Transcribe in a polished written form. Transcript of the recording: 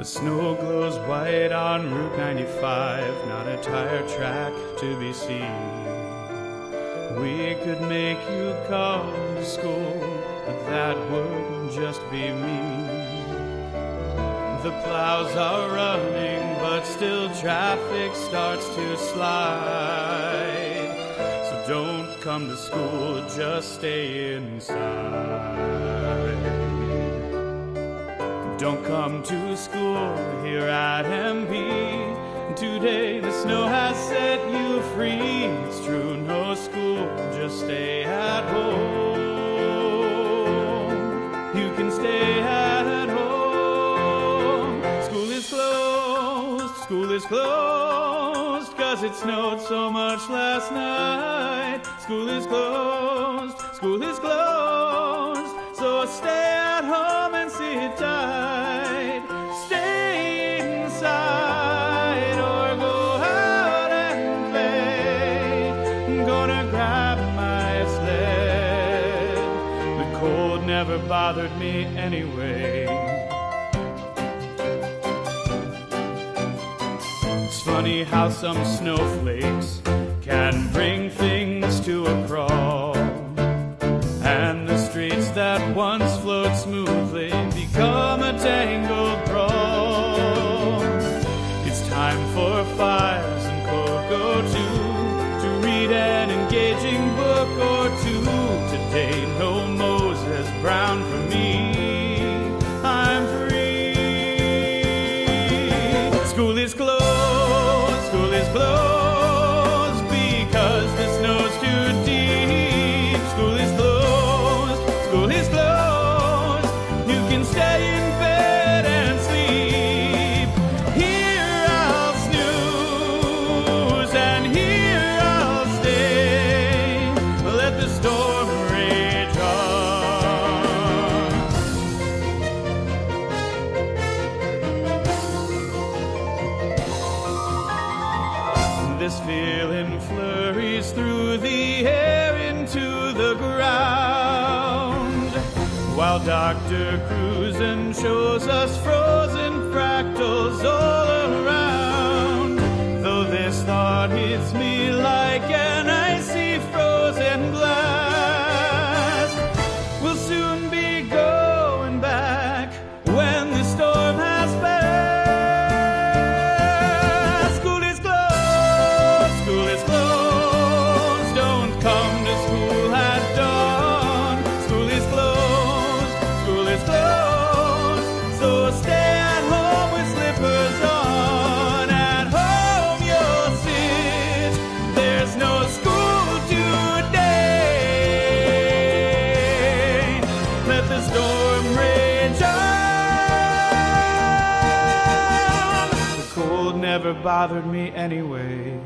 The snow glows white on Route 95, not a tire track to be seen. We could make you come to school, but that would just be mean. The plows are running, but still traffic starts to slide. So don't come to school, just stay inside. Don't come to school here at MP. Today the snow has set you free. It's true, no school, just stay at home. You can stay at home. School is closed, 'cause it snowed so much last night. School is closed, so stay at home and sit tight. Stay inside or go out and play. I'm gonna grab my sled. The cold never bothered me anyway. It's funny how some snowflakes can bring things to a crawl, and the streets that once flowed smoothly become a tangled brawl. It's time for fires and cocoa too, to read an engaging book or two. Today no Moses Brown for me, I'm free. School is closed, because the snow's too deep. School is closed, you can stay in bed and sleep. Here I'll snooze and here I'll stay. Let the storm rage on. This feeling flurries through the air into the ground, while Dr. Cruisin' shows us frozen fractals all around. Though this thought hits me like an icy frozen blast, we'll soon be going back when the storm has passed. School is closed, don't come to school at dawn. School is closed, so stay at home with slippers on. At home you'll sit, there's no school today. Let the storm rage on. The cold never bothered me anyway.